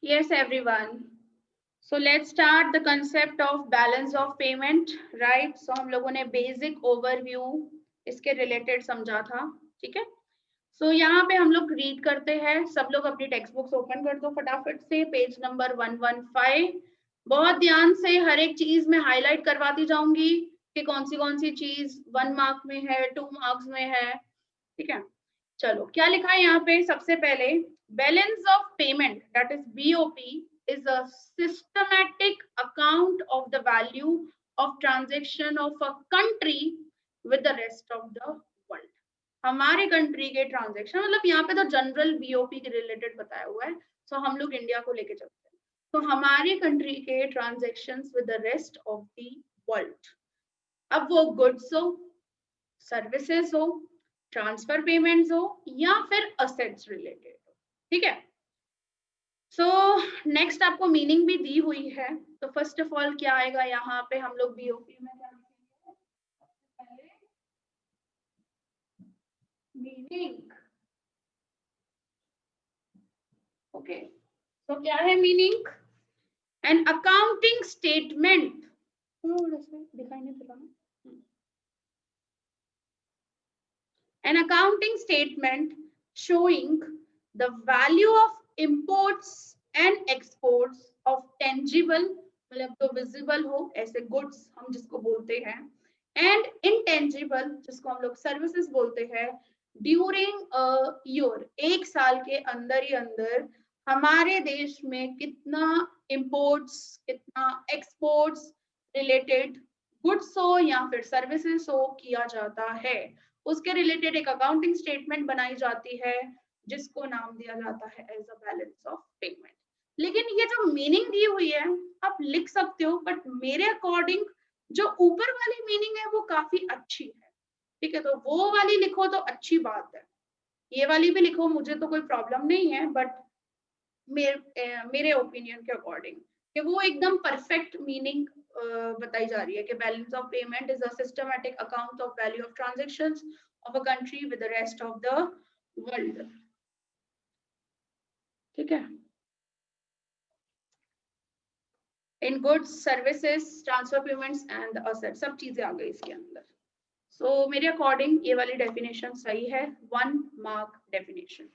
Yes, everyone. So let's start the concept of balance of payment, right? So हम लोगों ने basic overview इसके related समझा था, ठीक है? So यहाँ पे हम लोग read करते हैं, सब लोग अपनी टेक्स्ट बुक्स ओपन कर दो फटाफट से, पेज नंबर 115। बहुत ध्यान से हर एक चीज में हाईलाइट करवाती जाऊंगी कि कौन सी चीज 1 मार्क में है, 2 मार्क्स में है, ठीक है? चलो क्या लिखा है यहाँ पे? सबसे पहले balance of payment that is BOP is a systematic account of the value of transaction of a country with the rest of the world। हमारे कंट्री के ट्रांजेक्शन, मतलब यहाँ पे तो जनरल बीओपी के रिलेटेड बताया हुआ है, सो हम लोग इंडिया को लेके चलते हैं। तो हमारी कंट्री के transactions with the rest of the world, अब वो गुड्स हो, सर्विसेज हो, ट्रांसफर पेमेंट्स हो या फिर असेट्स रिलेटेड हो, ठीक है? सो नेक्स्ट आपको मीनिंग भी दी हुई है, तो फर्स्ट ऑफ ऑल क्या आएगा यहाँ पे? हम लोग बीओपी में क्या लिखेंगे? पहले मीनिंग, ओके। तो क्या है मीनिंग? एन अकाउंटिंग स्टेटमेंट, दिखाई नहीं दे रहा, an accounting statement showing the value of imports and exports of tangible, मतलब तो विजिबल हो ऐसे गुड्स हम जिसको बोलते हैं, एंड इनटेंजिबल जिसको हम लोग सर्विसेज बोलते हैं, ड्यूरिंग अ ईयर, एक साल के अंदर ही अंदर हमारे देश में कितना इंपोर्ट्स, कितना एक्सपोर्ट्स रिलेटेड गुड्स हो या फिर सर्विसेज हो किया जाता है, उसके रिलेटेड एक अकाउंटिंग स्टेटमेंट बनाई जाती है जिसको नाम दिया जाता है as a balance of payment. लेकिन ये जो मीनिंग दी हुई है आप लिख सकते हो, बट मेरे अकॉर्डिंग जो ऊपर वाली मीनिंग है वो काफी अच्छी है, ठीक है? तो वो वाली लिखो तो अच्छी बात है, ये वाली भी लिखो, मुझे तो कोई प्रॉब्लम नहीं है, बट मेरे ओपिनियन के अकॉर्डिंग कि वो एकदम परफेक्ट मीनिंग बताई जा रही है कि balance of payment is a systematic account of value of transactions of a country with the rest of the world, ठीक है? In goods, services, transfer payments and asset, सब चीजें आ गई इसके अंदर। सो मेरे अकॉर्डिंग ये वाली डेफिनेशन सही है, 1 मार्क डेफिनेशन।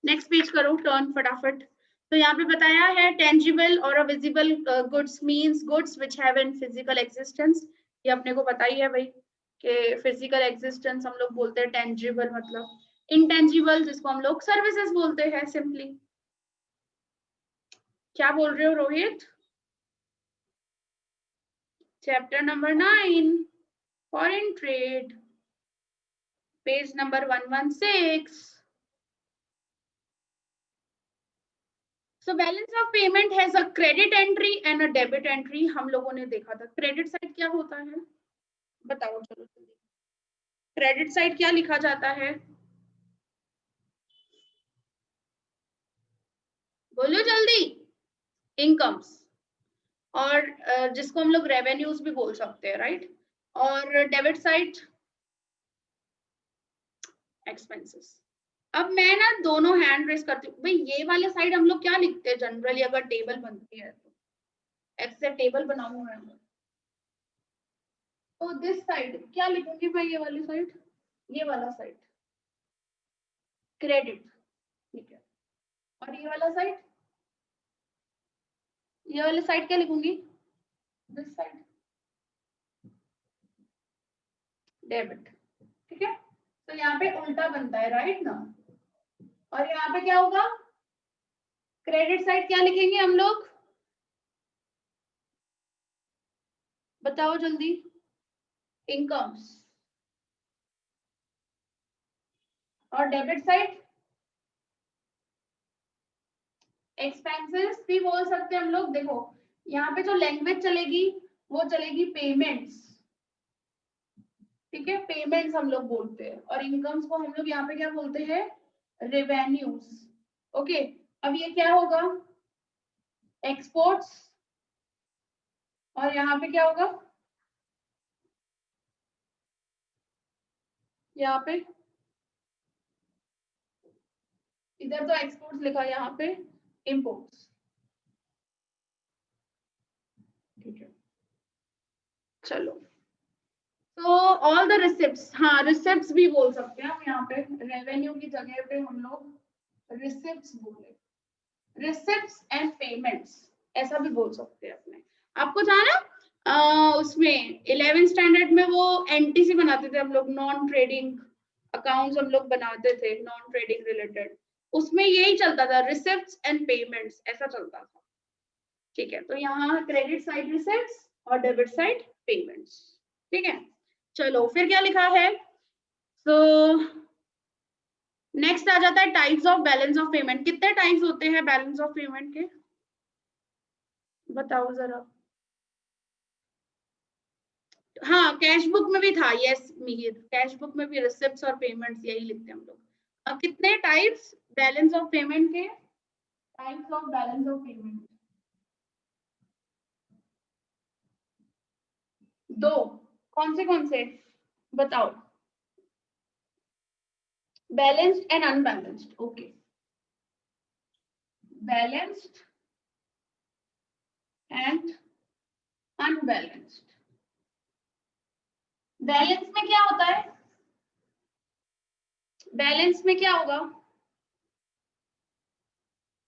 नेक्स्ट पेज करो टर्न फटाफट। तो यहाँ पे बताया है टेंजिबल और visible goods means goods which have an physical existence, ये अपने को पता ही है भाई कि फिजिकल एग्जिस्टेंस हम लोग बोलते हैं टेंजिबल, मतलब इंटेंजिबल जिसको हम लोग सर्विसेज बोलते हैं सिंपली। क्या बोल रहे हो Rohit? Chapter number 9 foreign trade, page number 116। So balance of payment has a credit entry and a debit entry। हम लोगों ने देखा था क्रेडिट साइड क्या होता है, बताओ चलो जल्दी। क्रेडिट साइड क्या लिखा जाता है? बोलो जल्दी। इनकम्स, और जिसको हम लोग रेवेन्यूज भी बोल सकते हैं, राइट? और डेबिट साइड एक्सपेंसेस। अब मैं ना दोनों हैंड रेस करती हूँ भाई, ये वाले साइड हम लोग क्या लिखते हैं जनरली अगर टेबल बनती है तो? एक्सेल टेबल बनाऊंगा मैं, तो दिस साइड क्या लिखूंगी मैं? ये वाली साइड, ये वाला साइड क्रेडिट, ठीक है? और ये वाला साइड, ये वाली साइड क्या लिखूंगी? दिस साइड डेबिट, ठीक है? तो यहाँ पे उल्टा बनता है, राइट ना? और यहाँ पे क्या होगा? क्रेडिट साइड क्या लिखेंगे हम लोग? बताओ जल्दी। इनकम्स। और डेबिट साइड एक्सपेंसेस भी बोल सकते हैं हम लोग। देखो यहाँ पे जो लैंग्वेज चलेगी वो चलेगी पेमेंट्स, ठीक है? पेमेंट्स हम लोग बोलते हैं, और इनकम्स को हम लोग यहाँ पे क्या बोलते हैं? Revenues, okay? अब ये क्या होगा? एक्सपोर्ट्स, और यहाँ पे क्या होगा? यहाँ पे इधर तो एक्सपोर्ट्स लिखा, यहाँ पे इंपोर्ट्स, चलो, तो ऑल द रिसिप्ट्स, हाँ रिसिप्ट्स भी बोल सकते हैं हम, यहाँ पे रेवेन्यू की जगह पे हम लोग रिसिप्ट्स बोले, रिसिप्ट्स एंड पेमेंट्स ऐसा भी बोल सकते हैं अपने। आपको जाना उसमें 11th स्टैंडर्ड में वो एनटीसी बनाते थे हम लोग, नॉन ट्रेडिंग अकाउंट्स हम लोग बनाते थे, नॉन ट्रेडिंग रिलेटेड, उसमें यही चलता था, रिसिप्ट्स एंड पेमेंट्स ऐसा चलता था। ठीक है, तो यहाँ क्रेडिट साइड रिसिप्ट्स और डेबिट साइड पेमेंट्स। ठीक है, चलो फिर क्या लिखा है, तो नेक्स्ट आ जाता है types of balance of payment. कितने टाइप्स होते हैं बैलेंस ऑफ पेमेंट के, बताओ जरा। हाँ कैश बुक में भी था, यस मीर, कैश बुक में भी रिसिप्ट्स और पेमेंट्स यही लिखते हैं हम लोग। अब कितने टाइप्स बैलेंस ऑफ पेमेंट के, types of balance of payment दो, कौन से बताओ। Balanced and unbalanced, okay, balanced and unbalanced. Balance में क्या होता है, बैलेंस में क्या होगा,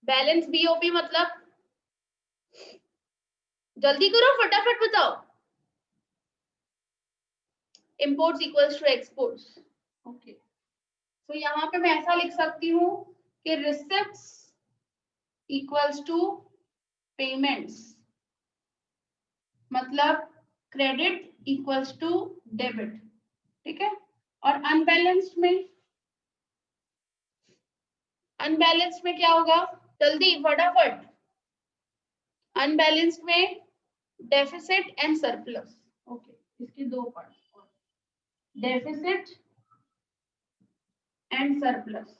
बैलेंस बीओपी मतलब, जल्दी करो फटाफट बताओ। Imports equals to exports, okay, तो यहाँ पे मैं ऐसा लिख सकती हूँ कि रिसिप्ट्स इक्वल्स टू पेमेंट्स, मतलब क्रेडिट इक्वल्स टू डेबिट। ठीक है, और अनबैलेंस्ड में, अनबैलेंस्ड में क्या होगा, जल्दी फटाफट, अनबैलेंस्ड में डेफिसिट एंड सरप्लस, ओके इसके दो part, deficit and surplus.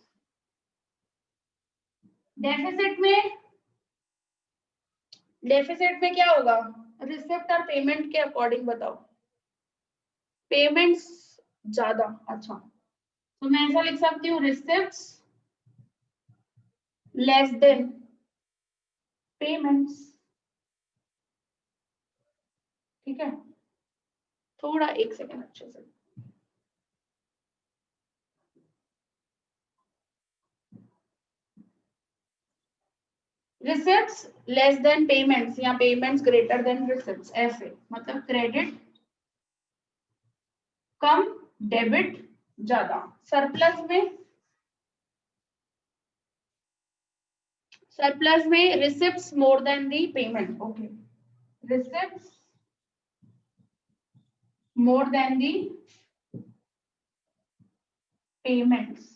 Deficit में क्या होगा, रिसिप्ट और पेमेंट के अकॉर्डिंग बताओ, पेमेंट्स ज्यादा, अच्छा तो मैं ऐसा लिख सकती हूँ रिसिप्ट्स लेस देन पेमेंट्स। ठीक है, थोड़ा एक सेकेंड अच्छे से, रिसिप्ट्स लेस देन पेमेंट्स या पेमेंट्स ग्रेटर देन रिसिप्ट्स, ऐसे मतलब क्रेडिट कम डेबिट ज्यादा। सरप्लस में receipts more than the payment, okay, receipts more than the payments.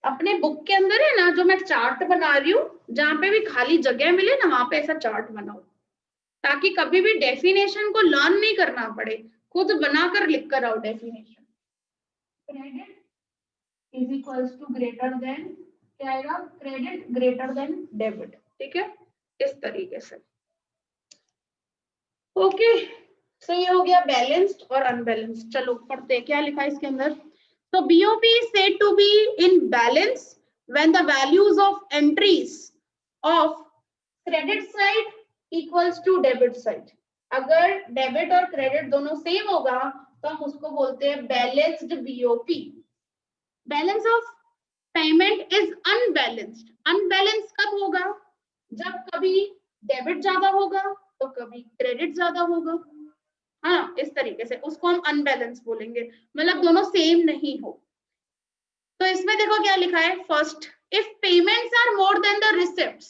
अपने बुक के अंदर है ना जो मैं चार्ट बना रही हूँ, जहां पे भी खाली जगह मिले ना वहां पे ऐसा चार्ट बनाओ, ताकि कभी भी डेफिनेशन को लर्न नहीं करना पड़े, खुद बनाकर लिख कर आओ definition. Credit is equals to greater than, क्या आएगा, क्रेडिट ग्रेटर देन डेबिट। ठीक है, इस तरीके से, ओके, सो ये हो गया बैलेंस्ड और अनबैलेंस्ड। चलो पढ़ते हैं क्या लिखा है इसके अंदर। So BOP is said to be in balance when the values of entries of credit side equals to debit side. अगर डेबिट और क्रेडिट दोनों सेम होगा तो हम उसको बोलते हैं balanced BOP। Balance of payment is unbalanced. Unbalance कब होगा, जब कभी डेबिट ज्यादा होगा तो कभी क्रेडिट ज्यादा होगा। हाँ इस तरीके से उसको हम अनबैलेंस बोलेंगे, मतलब दोनों सेम नहीं हो। तो इसमें देखो क्या लिखा है, first if payments are more than the receipts,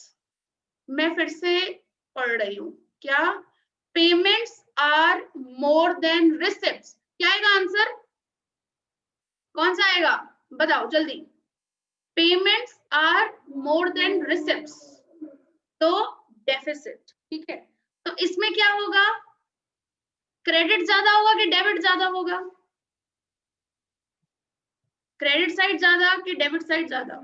मैं फिर से पढ़ रही हूँ, क्या payments are more than receipts, क्या आएगा आंसर, कौन सा आएगा बताओ जल्दी। Payments are more than receipts तो डेफिसिट। ठीक है, तो इसमें क्या होगा, क्रेडिट ज्यादा होगा कि डेबिट ज्यादा होगा, क्रेडिट साइड ज्यादा कि डेबिट साइड ज्यादा,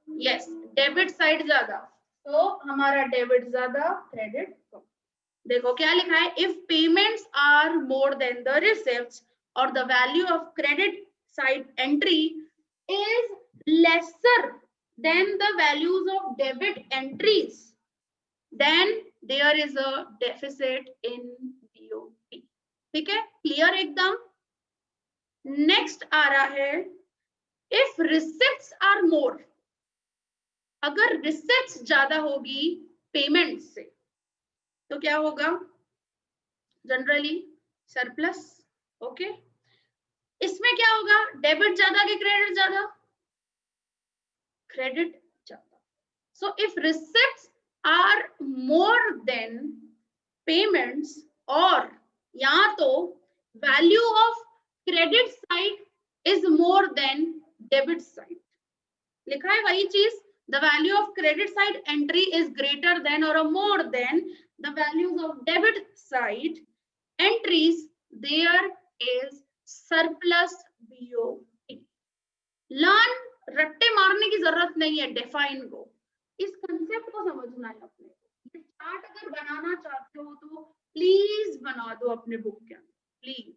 यस डेबिट साइड ज्यादा, तो हमारा डेबिट ज्यादा क्रेडिट कम। देखो क्या लिखा है, if payments are more than the receipts और the value of credit side entry is lesser than the values of debit entries, then there is a deficit in BOP. ठीक है, क्लियर एकदम। Next आ रहा है इफ रिसिप्ट्स आर मोर, अगर receipts ज्यादा होगी payment से तो क्या होगा, जनरली सरप्लस। ओके, इसमें क्या होगा, डेबिट ज्यादा कि क्रेडिट ज्यादा, क्रेडिट ज्यादा। So if receipts are more than payments, और या तो value of credit side is more than debit side, लिखा है वही चीज, the value of credit side entry is greater than or more than the values of debit side entries, there is surplus BOP। Learn, Ratte मारने की जरूरत नहीं है, define को, इस कंसेप्ट को समझना है अपने को। ये चार्ट अगर बनाना चाहते हो तो प्लीज बना दो अपने बुक के अंदर, प्लीज।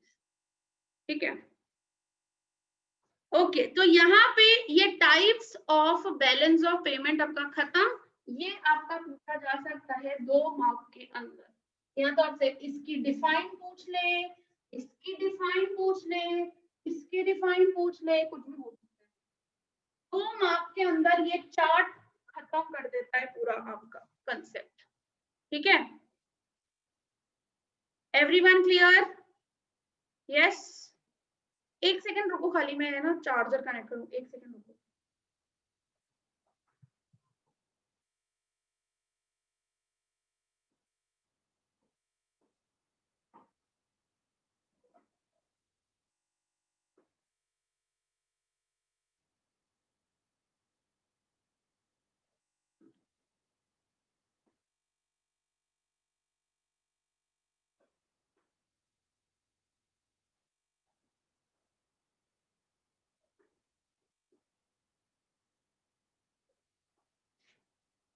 ठीक है, ओके तो यहाँ पे ये types of balance of payment आपका खत्म। ये आपका पूछा जा सकता है 2 मार्क के अंदर, या तो आपसे इसकी डिफाइन पूछ ले, इसकी डिफाइन पूछ ले, इसकी डिफाइन पूछ ले, कुछ भी पूछ ले। 2 मार्क के अंदर ये चार्ट खत्म कर देता है पूरा आपका कंसेप्ट। ठीक है, एवरीवन क्लियर? यस, एक सेकंड रुको, खाली मैं है ना चार्जर कनेक्ट करूं, एक सेकंड रुको।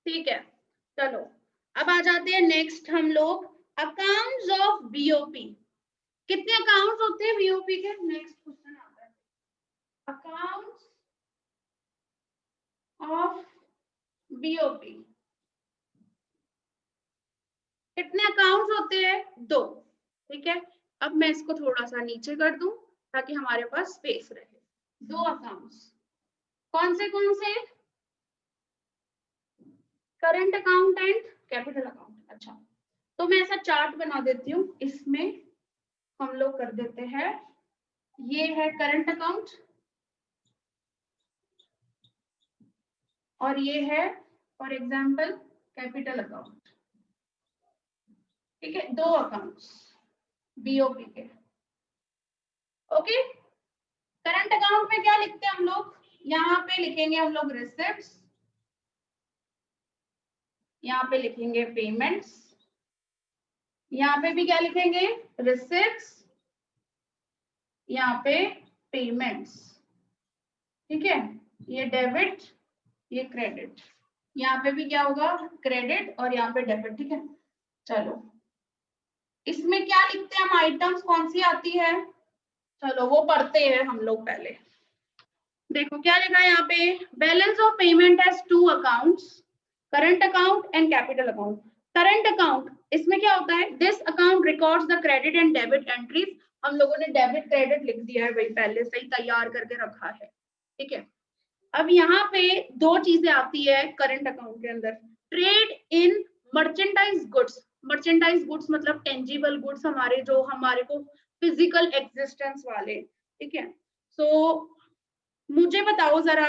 ठीक है, चलो अब आ जाते हैं नेक्स्ट हम लोग अकाउंट्स ऑफ बीओपी। कितने अकाउंट्स होते हैं बीओपी के? नेक्स्ट क्वेश्चन आता है, अकाउंट्स ऑफ बीओपी कितने अकाउंट्स होते हैं? 2। ठीक है, अब मैं इसको थोड़ा सा नीचे कर दूं ताकि हमारे पास स्पेस रहे। 2 अकाउंट्स कौन से? Current account and capital account. अच्छा, तो मैं ऐसा चार्ट बना देती हूँ, इसमें हम लोग कर देते हैं, ये है करंट अकाउंट और ये है फॉर एग्जांपल कैपिटल अकाउंट। ठीक है, 2 अकाउंट्स बीओपी के। ओके, करंट अकाउंट में क्या लिखते हैं हम लोग? यहाँ पे लिखेंगे हम लोग रिसिप्ट्स, यहाँ पे लिखेंगे पेमेंट्स, यहाँ पे भी क्या लिखेंगे? रिसिप्ट्स, यहाँ पे पेमेंट्स। ठीक है, ये डेबिट, ये क्रेडिट, यहाँ पे भी क्या होगा? क्रेडिट, और यहाँ पे डेबिट। ठीक है, चलो इसमें क्या लिखते हैं हम? आइटम्स कौन सी आती है? चलो वो पढ़ते हैं हम लोग पहले। देखो क्या लिखा है यहाँ पे, balance of payment has 2 accounts, current account and capital account. Current account, इसमें क्या होता है? This account records the credit and debit entries. हम लोगों ने डेबिट क्रेडिट लिख दिया है भाई, पहले से ही तैयार करके रखा है। ठीक है, अब यहाँ पे 2 चीजें आती है करंट अकाउंट के अंदर, trade in merchandise goods. Merchandise goods मतलब टेंजिबल गुड्स, हमारे जो हमारे को फिजिकल एग्जिस्टेंस वाले। ठीक है, सो मुझे बताओ जरा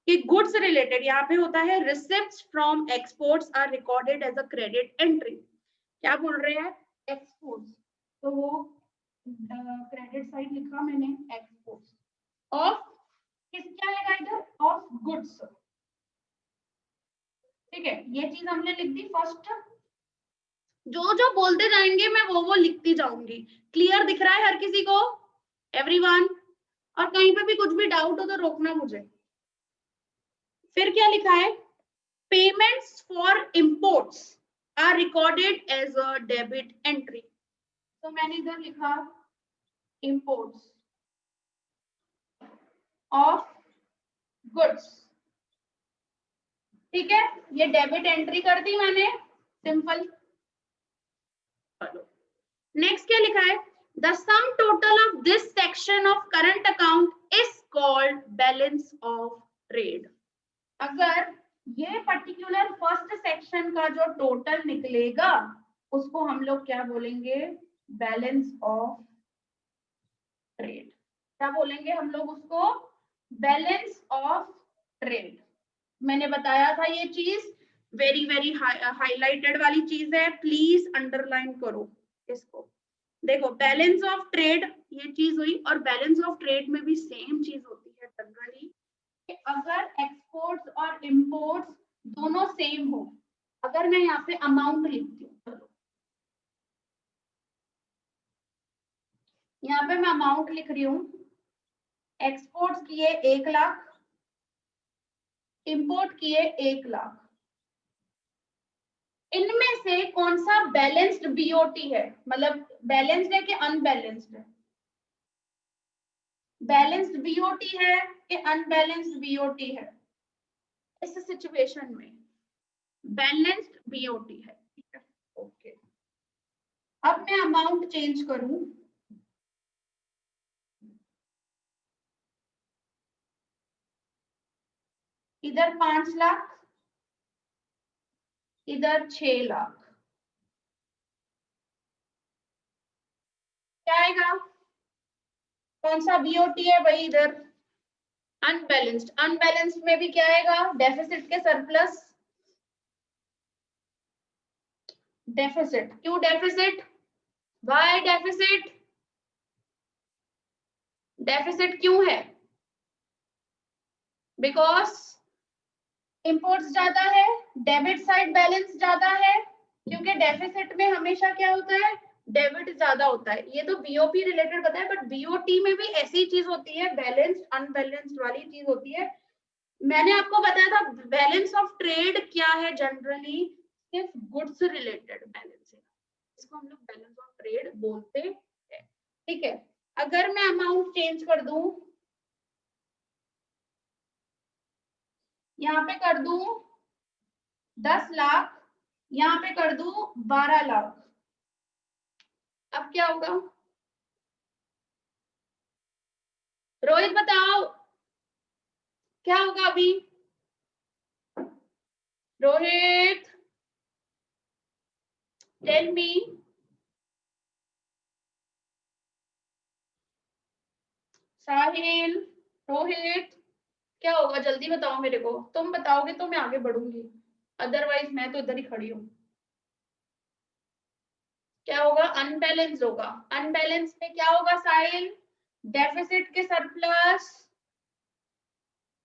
कि गुड्स रिलेटेड यहाँ पे होता है receipts from exports are recorded as a credit entry. क्या बोल रहे हैं? एक्सपोर्ट्स, तो वो क्रेडिट साइड लिखा मैंने, एक्सपोर्ट्स ऑफ, किसका आएगा इधर? Of goods. ठीक है, ये चीज हमने लिख दी फर्स्ट। जो जो बोलते जाएंगे मैं वो लिखती जाऊंगी। क्लियर दिख रहा है हर किसी को? एवरीवन? और कहीं पे भी कुछ भी डाउट हो तो रोकना मुझे। फिर क्या लिखा है? Payments for imports are recorded as a debit entry. तो मैंने इधर लिखा इंपोर्ट्स ऑफ गुड्स। ठीक है, ये डेबिट एंट्री कर दी मैंने, सिंपल। चलो नेक्स्ट क्या लिखा है, the sum total of this section of current account is called balance of trade. अगर ये पर्टिकुलर फर्स्ट सेक्शन का जो टोटल निकलेगा उसको हम लोग क्या बोलेंगे, बैलेंस ऑफ ट्रेड। क्या बोलेंगे हम लोग उसको, बैलेंस ऑफ ट्रेड। मैंने बताया था ये चीज वेरी वेरी हाईलाइटेड वाली चीज है, प्लीज अंडरलाइन करो इसको। देखो बैलेंस ऑफ ट्रेड ये चीज हुई, और बैलेंस ऑफ ट्रेड में भी सेम चीज होती है जनरली, अगर एक्सपोर्ट्स और इंपोर्ट्स दोनों सेम हो। अगर मैं यहाँ पे अमाउंट लिखती हूँ, चलो यहाँ पे मैं अमाउंट लिख रही हूँ, एक्सपोर्ट्स किए 1 लाख, इंपोर्ट किए 1 लाख, इनमें से कौन सा बैलेंस्ड बीओटी है, मतलब बैलेंस्ड है कि अनबैलेंस्ड है, बैलेंस्ड बीओटी है कि अनबैलेंस्ड बीओटी है, इस सिचुएशन में बैलेंस्ड बीओटी है, ठीक है। ओके, अब मैं अमाउंट चेंज करूं, इधर 5 लाख, इधर 6 लाख, क्या आएगा, कौन सा बीओटी है भाई इधर, अनबैलेंस्ड। अनबैलेंस्ड में भी क्या आएगा, डेफिसिट के सरप्लस, डेफिसिट। क्यों डेफिसिट, वाई डेफिसिट, डेफिसिट क्यों है, बिकॉज इंपोर्ट्स ज्यादा है, डेबिट साइड बैलेंस ज्यादा है, क्योंकि डेफिसिट में हमेशा क्या होता है, डेबिट ज्यादा होता है। ये तो बीओपी रिलेटेड पता है, बट बीओटी में भी ऐसी चीज होती है, बैलेंस्ड अनबैलेंस्ड वाली चीज होती है। मैंने आपको बताया था बैलेंस ऑफ ट्रेड क्या है, जनरली सिर्फ गुड्स रिलेटेड बैलेंस है, इसको हम लोग बैलेंस ऑफ ट्रेड बोलते हैं, ठीक है। अगर मैं अमाउंट चेंज कर दूं, यहाँ पे कर दूं 10 लाख, यहाँ पे कर दूं 12 लाख, अब क्या होगा, रोहित बताओ क्या होगा अभी, रोहित टेल मी, साहिल, रोहित, क्या होगा जल्दी बताओ मेरे को, तुम बताओगे तो मैं आगे बढ़ूंगी, अदरवाइज मैं तो इधर ही खड़ी हूँ। क्या होगा, अनबैलेंस होगा। अनबैलेंस में क्या होगा साहिल, डेफिसिट के सरप्लस,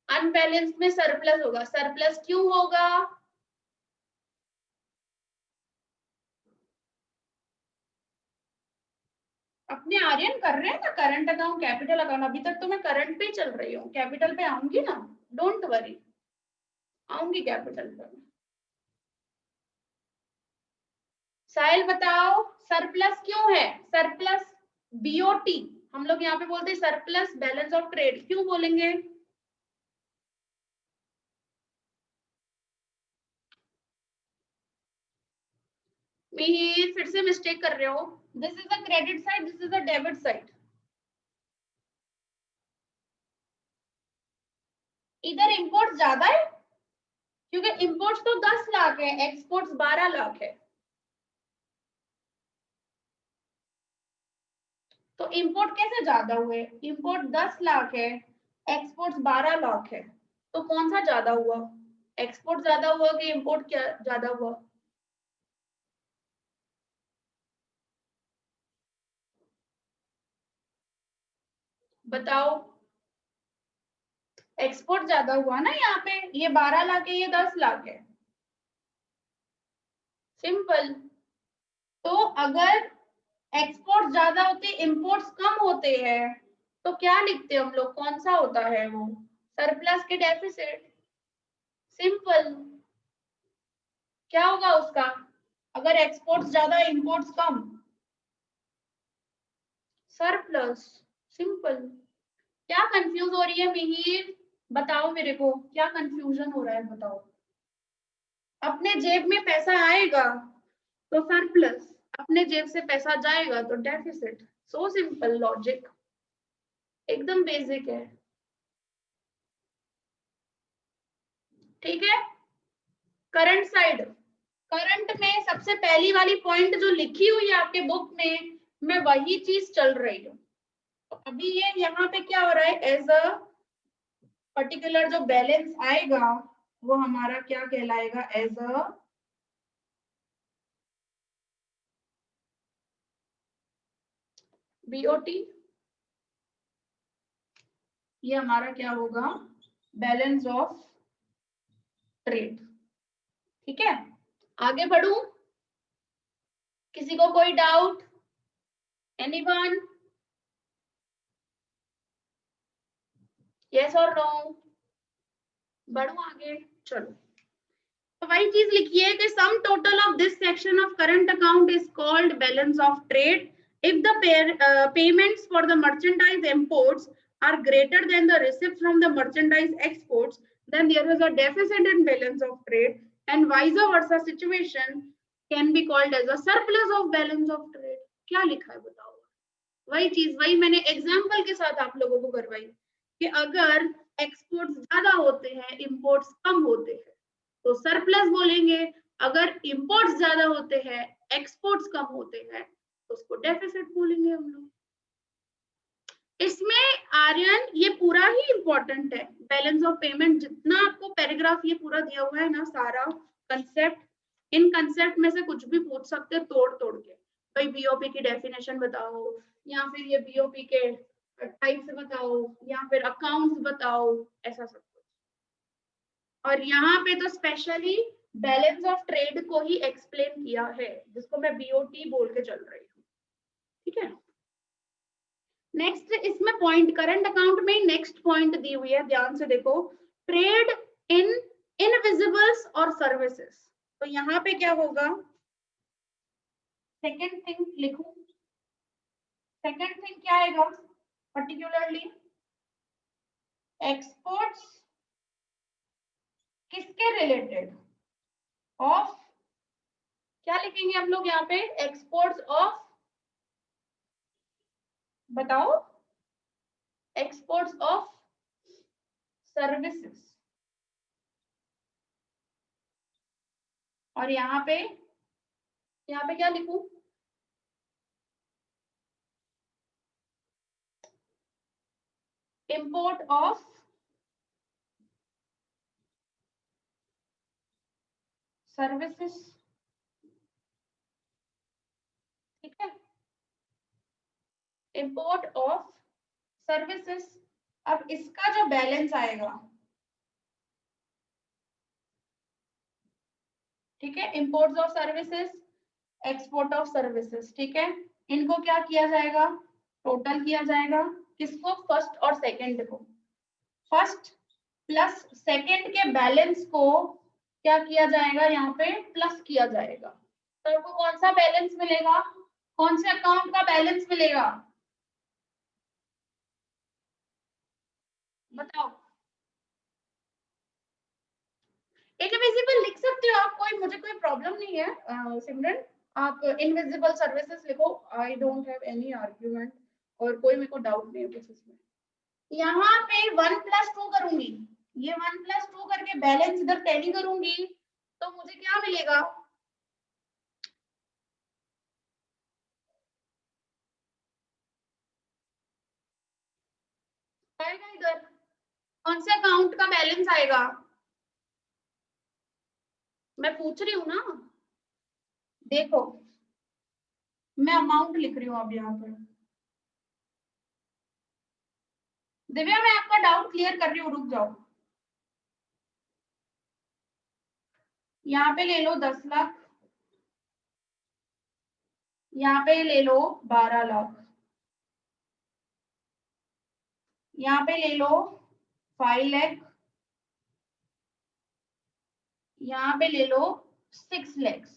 अनबैलेंस में सरप्लस होगा। सरप्लस क्यों होगा, अपने आर्यन कर रहे हैं ना करंट अकाउंट कैपिटल अकाउंट, अभी तक तो मैं करंट पे ही चल रही हूँ, कैपिटल पे आऊंगी ना, डोंट वरी, आऊंगी कैपिटल पे। साहिल बताओ सरप्लस क्यों है, सरप्लस बीओटी हम लोग यहाँ पे बोलते हैं, सरप्लस बैलेंस ऑफ ट्रेड क्यों बोलेंगे, फिर से मिस्टेक कर रहे हो, this is a credit side, this is a debit side, इधर इंपोर्ट ज्यादा है क्योंकि इंपोर्ट्स तो 10 लाख है, एक्सपोर्ट्स 12 लाख है, तो इंपोर्ट कैसे ज्यादा हुए, इंपोर्ट 10 लाख है, एक्सपोर्ट्स 12 लाख है, तो कौन सा ज्यादा हुआ, एक्सपोर्ट ज्यादा हुआ कि इंपोर्ट क्या ज्यादा हुआ, बताओ, एक्सपोर्ट ज्यादा हुआ ना, यहाँ पे ये 12 लाख है, ये 10 लाख है, सिंपल। तो अगर एक्सपोर्ट ज्यादा होते, इंपोर्ट्स कम होते हैं, तो क्या लिखते हैं हम लोग, कौन सा होता है वो, सरप्लस के डेफिसिट, सिंपल। क्या होगा उसका, अगर एक्सपोर्ट्स ज्यादा इंपोर्ट्स कम, सरप्लस, सिंपल। क्या कंफ्यूज हो रही है मिहिर, बताओ मेरे को क्या कंफ्यूजन हो रहा है, बताओ। अपने जेब में पैसा आएगा तो सरप्लस, अपने जेब से पैसा जाएगा तो डेफिसिट। सो सिंपल लॉजिक, एकदम बेसिक है। ठीक है। करंट साइड, करंट में सबसे पहली वाली पॉइंट जो लिखी हुई है आपके बुक में, मैं वही चीज चल रही हूँ। अभी ये यहाँ पे क्या हो रहा है, एज अ पर्टिकुलर जो बैलेंस आएगा वो हमारा क्या कहलाएगा, एज अ बीओटी। ये हमारा क्या होगा, बैलेंस ऑफ ट्रेड। ठीक है, आगे बढ़ू, किसी को कोई डाउट, एनीवन, यस और नो? बढ़ू आगे, चलो। तो वही चीज लिखी है कि sum total of this section of current account is called balance of trade if the payments for the merchandise imports are greater than the receipts from the merchandise exports, then there is a deficit in balance of trade, and vice versa situation can be called as a surplus of balance of trade. क्या लिखा है बताओ? वही चीज, वही मैंने example के साथ आप लोगों को करवाई कि अगर एक्सपोर्ट्स ज्यादा होते हैं, इंपोर्ट्स कम होते हैं, तो सरप्लस बोलेंगे। अगर इंपोर्ट्स ज्यादा होते हैं, एक्सपोर्ट्स कम होते हैं, तो उसको डेफिसिट बोलेंगे हम लोग। इसमें आर्यन ये पूरा ही इंपॉर्टेंट है, बैलेंस ऑफ पेमेंट जितना आपको पैराग्राफ ये पूरा दिया हुआ है ना, सारा कंसेप्ट, इन कंसेप्ट में से कुछ भी पूछ सकते हैं तोड़ तोड़ के। भाई बीओपी की डेफिनेशन बताओ, या फिर ये बीओपी के टाइप्स बताओ, या फिर अकाउंट्स बताओ, ऐसा सब कुछ। और यहाँ पे तो स्पेशली बैलेंस ऑफ ट्रेड को ही एक्सप्लेन किया है, जिसको मैं बीओटी बोल के चल रही हूँ। ठीक है, नेक्स्ट इसमें पॉइंट, करंट अकाउंट में नेक्स्ट पॉइंट दी हुई है, ध्यान से देखो, ट्रेड इन इनविजिबल्स और सर्विसेज। तो यहाँ पे क्या होगा, सेकेंड थिंग लिखूं, सेकेंड थिंग क्या आएगा, पर्टिकुलरली एक्सपोर्ट्स किसके रिलेटेड, ऑफ, क्या लिखेंगे हम लोग यहाँ पे, एक्सपोर्ट्स ऑफ, बताओ, एक्सपोर्ट्स ऑफ सर्विसेज। और यहाँ पे क्या लिखूं, इंपोर्ट ऑफ सर्विसेज। ठीक है, इंपोर्ट ऑफ सर्विसेज। अब इसका जो बैलेंस आएगा, ठीक है, imports of services, export of services, ठीक है, इनको क्या किया जाएगा, टोटल किया जाएगा, किसको, फर्स्ट और सेकंड को, फर्स्ट प्लस सेकंड के बैलेंस को क्या किया जाएगा, यहाँ पे प्लस किया जाएगा। तो आपको कौन सा बैलेंस मिलेगा, कौन से अकाउंट का बैलेंस मिलेगा, बताओ। इनविजिबल लिख सकते हो आप, कोई मुझे कोई प्रॉब्लम नहीं है सिमरन, आप इनविजिबल सर्विसेज लिखो, I don't have any argument, और कोई मेरे को डाउट नहीं है कुछ इसमें। यहाँ पे 1+2 करूंगी, ये 1+2 करके बैलेंस इधर टैली करूंगी, तो मुझे क्या मिलेगा, आएगा इधर, कौन से अकाउंट का बैलेंस आएगा, मैं पूछ रही हूँ ना, देखो मैं अमाउंट लिख रही हूँ अब यहाँ पर। दिव्या मैं आपका डाउट क्लियर कर रही हूँ, रुक जाओ। यहाँ पे ले लो 10 लाख, यहाँ पे ले लो 12 लाख, यहाँ पे ले लो 5 लाख, यहाँ पे ले लो 6 लाख।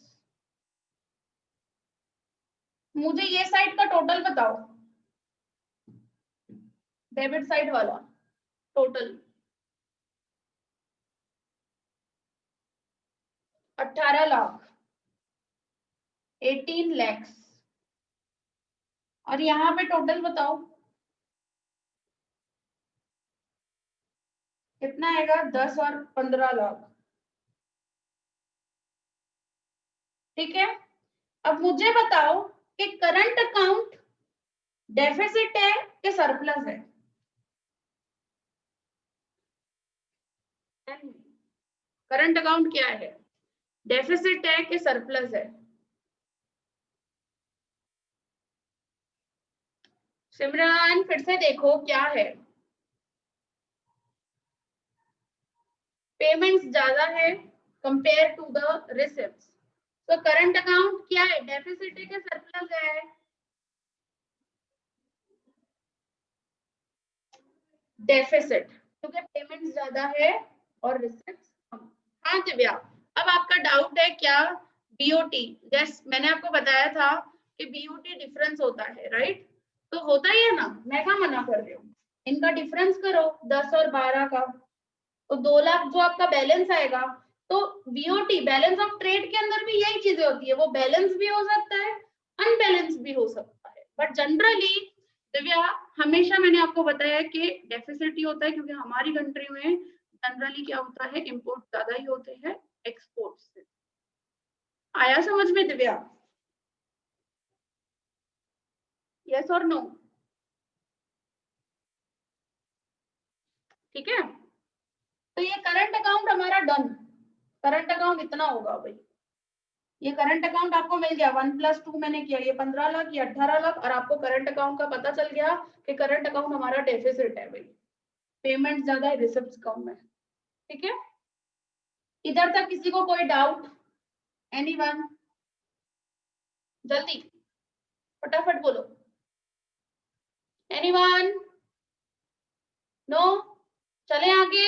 मुझे ये साइड का टोटल बताओ, डेबिट साइड वाला टोटल 18 लाख, 18 lakhs। और यहाँ पे टोटल बताओ कितना आएगा, 10 और 15 लाख। ठीक है, अब मुझे बताओ कि करंट अकाउंट डेफिसिट है कि सरप्लस है? करंट अकाउंट क्या है, डेफिसिट है कि सरप्लस है? सिमरन फिर से देखो क्या है, पेमेंट्स ज्यादा है कंपेयर टू द रिसिप्ट्स, तो करंट अकाउंट क्या है, डेफिसिट है कि सरप्लस है? डेफिसिट, क्योंकि पेमेंट्स ज्यादा है और रिसिप्ट्स कम। हाँ दिव्या, अब आपका डाउट है क्या, बीओटी, जैस मैंने आपको बताया था कि बीओटी डिफरेंस होता है, राइट? तो होता ही है ना, मैं क्या मना कर रही हूँ, इनका डिफरेंस करो 10 और 12 का, तो 2 लाख जो आपका बैलेंस आएगा। तो बीओटी बैलेंस ऑफ ट्रेड के अंदर भी यही चीजें होती है, वो बैलेंस भी हो सकता है, अनबैलेंस भी हो सकता है, बट जनरली दिव्या हमेशा मैंने आपको बताया कि डेफिसिट ही होता है, क्योंकि हमारी कंट्री में जनरली क्या होता है, इंपोर्ट ज्यादा ही होते हैं एक्सपोर्ट से। आया समझ में दिव्या? यस और नो? ठीक है, तो ये करंट अकाउंट हमारा डन, करंट अकाउंट इतना होगा भाई, ये करंट अकाउंट आपको मिल गया, 1+2 मैंने किया, ये 15 लाख, ये 18 लाख, और आपको करंट अकाउंट का पता चल गया कि करंट अकाउंट हमारा डेफिसिट है भाई, पेमेंट ज्यादा है, रिसिप्ट कम है। ठीक है, इधर तक किसी को कोई डाउट? एनीवन? जल्दी फटाफट बोलो, एनीवन? नो? चले आगे?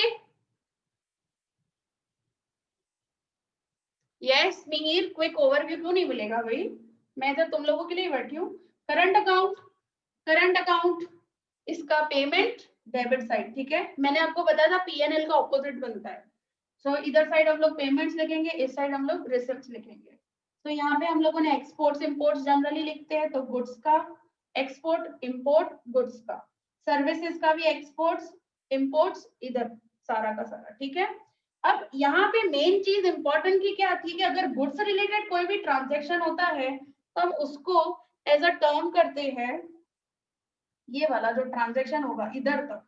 यस मिहिर, क्विक ओवरव्यू क्यों नहीं मिलेगा भाई, मैं तो तुम लोगों के लिए बैठी हूँ। करंट अकाउंट, करंट अकाउंट इसका पेमेंट डेबिट साइड, ठीक है, मैंने आपको बताया था पीएनएल का ऑपोजिट बनता है। सो इधर साइड हम लोग पेमेंट्स लिखेंगे, इस साइड हम लोग रिसिप्ट्स लिखेंगे। तो यहाँ पे हम लोगों ने एक्सपोर्ट्स इंपोर्ट्स जनरली लिखते हैं, तो गुड्स का एक्सपोर्ट, इंपोर्ट गुड्स का, सर्विसेज का भी एक्सपोर्ट्स इंपोर्ट्स, इधर सारा का सारा। ठीक है, अब यहाँ पे मेन चीज इंपॉर्टेंट की क्या थी कि अगर गुड्स रिलेटेड कोई भी ट्रांजेक्शन होता है तो हम उसको एज अ टर्म करते हैं, ये वाला जो ट्रांजेक्शन होगा इधर तक,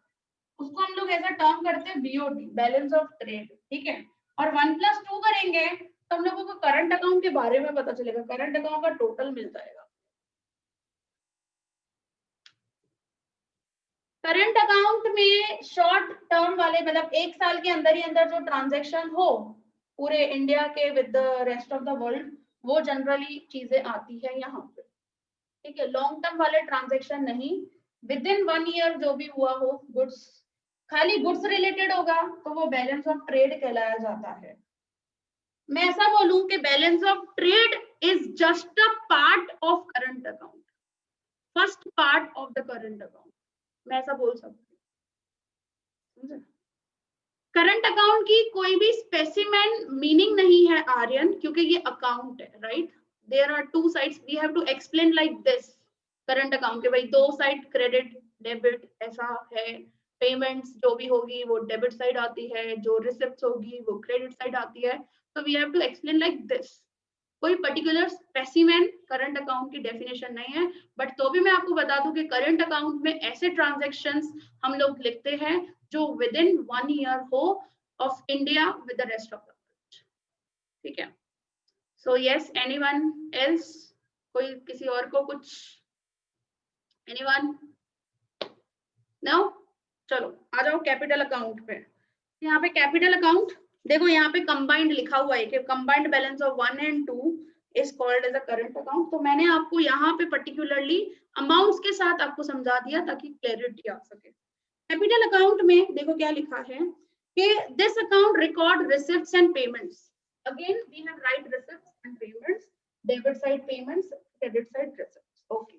उसको हम लोग ऐसा टर्म करते हैं बीओटी, बैलेंस ऑफ ट्रेड। ठीक है, और 1+2 करेंगे तो हम लोगों को करंट अकाउंट के बारे में पता चलेगा, करंट अकाउंट का टोटल मिल जाएगा। करंट अकाउंट में शॉर्ट टर्म वाले, मतलब 1 साल के अंदर ही अंदर जो ट्रांजेक्शन हो पूरे इंडिया के with the rest of the world, वो जनरली चीजें आती है यहाँ पे। ठीक है, लॉन्ग टर्म वाले ट्रांजेक्शन नहीं, विद इन 1 ईयर जो भी हुआ हो गुड्स, खाली गुड्स रिलेटेड होगा तो वो बैलेंस ऑफ ट्रेड कहलाया जाता है। मैं ऐसा बोलूं कि balance of trade is just a part of current account, first part of the current account, मैं ऐसा बोल सकती हूँ। करंट अकाउंट की कोई भी स्पेसिमेन मीनिंग नहीं है आर्यन, क्योंकि ये अकाउंट है, right? There are two sides, we have to explain like this. Current account के भाई 2 साइड, क्रेडिट डेबिट ऐसा है, पेमेंट्स जो भी होगी वो डेबिट साइड आती है, जो रिसिप्ट्स होगी वो क्रेडिट साइड आती है, तो we have to explain like this. कोई पर्टिकुलर स्पेसिमेन करंट अकाउंट की डेफिनेशन नहीं है, बट तो भी मैं आपको बता दूं कि करंट अकाउंट में ऐसे ट्रांजैक्शंस हम लोग लिखते हैं जो विद इन 1 ईयर हो of India with the rest of the world. ठीक है, सो यस, एनीवन एल्स? कोई किसी और को कुछ? एनीवन? नो? चलो आ जाओ कैपिटल अकाउंट पे। यहाँ पे कैपिटल अकाउंट देखो, यहाँ पे कंबाइंड लिखा हुआ है कि combined balance of 1 and 2 is called as a current account. तो मैंने आपको यहाँ पे पर्टिकुलरली अमाउंट्स के साथ आपको समझा दिया ताकि क्लैरिटी आ सके। कैपिटल अकाउंट में देखो क्या लिखा है कि this account record receipts and payments, again we have write receipts and payments, debit side payments, credit side receipts. Okay,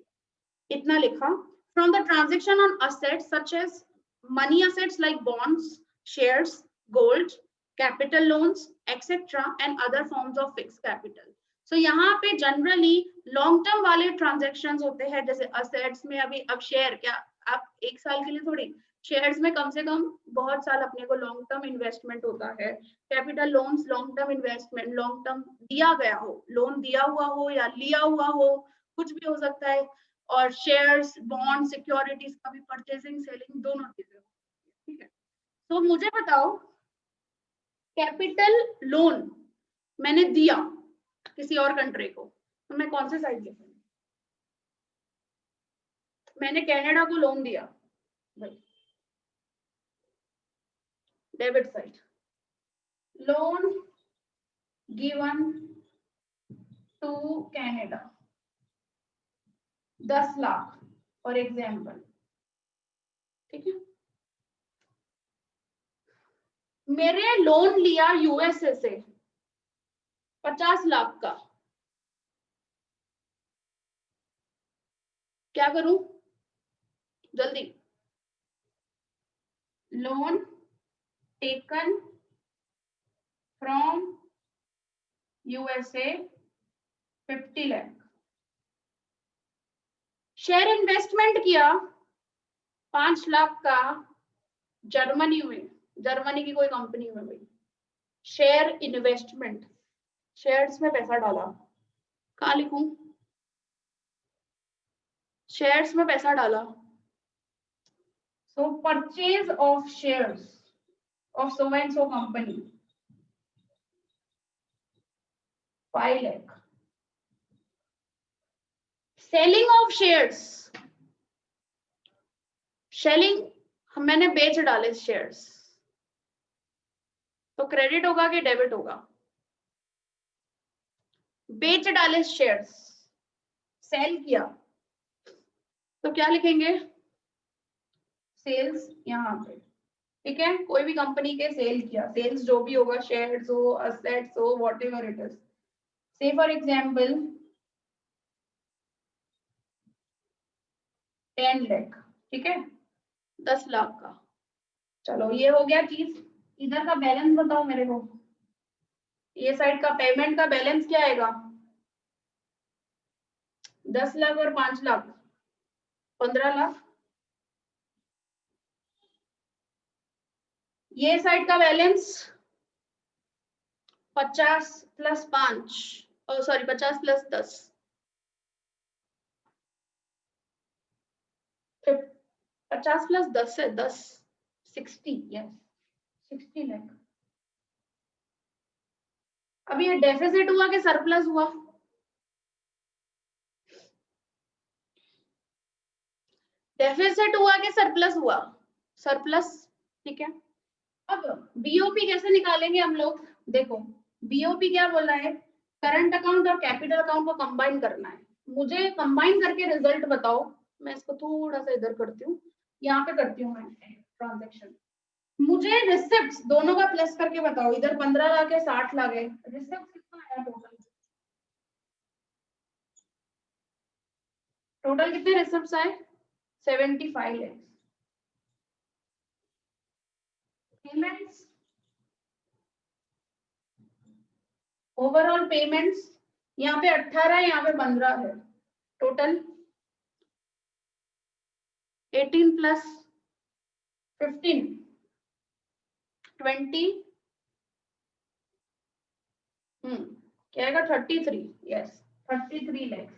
इतना लिखा। From the transaction on assets such as money assets like bonds, shares, gold, capital loans, etc., and other forms of fixed capital. सो यहाँ पे generally long term वाले transaction होते हैं, जैसे assets में अभी अब शेयर, क्या आप एक साल के लिए थोड़ी, शेयर्स में कम से कम बहुत साल अपने को लॉन्ग टर्म इन्वेस्टमेंट होता है। Capital loans long term investment, long term दिया गया हो, लोन दिया हुआ हो या लिया हुआ हो, कुछ भी हो सकता है। और शेयर्स, बॉन्ड, सिक्योरिटीज का भी परचेसिंग सेलिंग दोनों चीजें, ठीक है। तो मुझे बताओ, कैपिटल लोन मैंने दिया किसी और कंट्री को, तो मैं कौन से साइड लिखूंगी? मैंने कनाडा को लोन दिया भाई, debit side, loan given to Canada 10 lakh for example, ठीक है। मेरे लोन लिया यूएसए से 50 लाख का, क्या करूं जल्दी? Loan taken from USA 50 lakh, share investment किया 5 लाख का जर्मनी में, जर्मनी की कोई कंपनी में भाई, शेयर इन्वेस्टमेंट, शेयर्स में पैसा डाला, कहाँ लिखूं? शेयर्स में पैसा डाला, सो purchase of shares of so and so company 5 lakh, selling of shares, selling मैंने बेच डाले शेयर्स, तो क्रेडिट होगा कि डेबिट होगा? बेच डाले शेयर्स, सेल किया, तो क्या लिखेंगे? सेल्स यहाँ पे, ठीक है। कोई भी कंपनी के सेल किया, सेल्स जो भी होगा, शेयर्स हो, असेट्स हो, व्हाटएवर इट इज, से फॉर एग्जांपल 10 लाख, ठीक है, 10 लाख का। चलो ये हो गया चीज। इधर का बैलेंस बताओ मेरे को, ये साइड का पेमेंट का बैलेंस क्या आएगा? 10 लाख और 5 लाख 15 लाख। ये साइड का balance 50 plus 5, sorry 50 plus 10, 50 plus 10 है 10, 60, यस 60 लाख। अभी ये डेफिसिट हुआ कि सरप्लस हुआ? डेफिसिट हुआ कि सरप्लस हुआ? सरप्लस, ठीक है। अब बीओपी कैसे निकालेंगे हम लोग? देखो बीओपी क्या बोला है, करंट अकाउंट और कैपिटल अकाउंट को कंबाइन करना है। मुझे कंबाइन करके रिजल्ट बताओ। मैं इसको थोड़ा सा इधर करती हूँ, यहाँ पे करती हूँ मैं ट्रांजेक्शन। मुझे रिसिप्ट दोनों का प्लस करके बताओ, इधर 15 लाख है 60 लाख है, रिसिप्ट कितना आया टोटल? टोटल कितने रिसिप्ट आए? 75 लाख। पेमेंट्स, ओवरऑल पेमेंट्स यहाँ पे 18 है, यहाँ पे 15 है, टोटल 18 प्लस 15 20, क्या आएगा? 33, यस 33 लाख।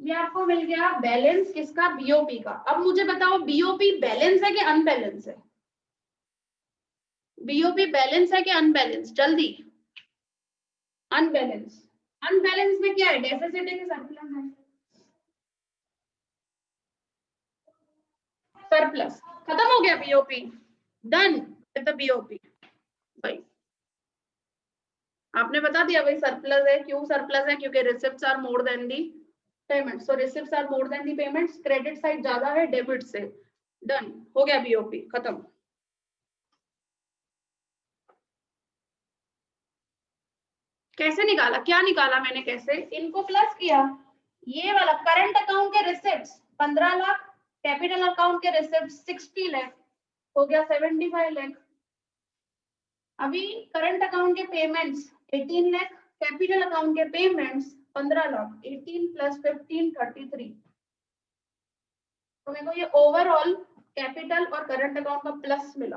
ये आपको मिल गया बैलेंस किसका? बीओपी का। अब मुझे बताओ बीओपी बैलेंस है कि अनबैलेंस है? बीओपी बैलेंस है कि अनबैलेंस? जल्दी। अनबैलेंस। अनबैलेंस में क्या है? डेफिसिट है कि सरप्लस है? सरप्लस। खत्म हो गया BOP, done with the BOP. भाई आपने बता दिया भाई सरप्लस है। क्यों सरप्लस है? क्योंकि receipts are more than the payment, so receipts are more than the payments, credit side ज्यादा है डेबिट से। डन हो गया बीओपी, खत्म। कैसे निकाला? क्या निकाला मैंने? कैसे? इनको प्लस किया, ये वाला करंट अकाउंट के रिसिप्ट्स 15 लाख, कैपिटल अकाउंट के रिसिप्ट्स 60 लाख, हो गया 75 लाख। अभी करंट अकाउंट के पेमेंट्स 18 लाख, कैपिटल अकाउंट के पेमेंट्स 15 लाख, 18 प्लस 15 33। तो मेरे को ये ओवरऑल कैपिटल और करंट अकाउंट का प्लस मिला।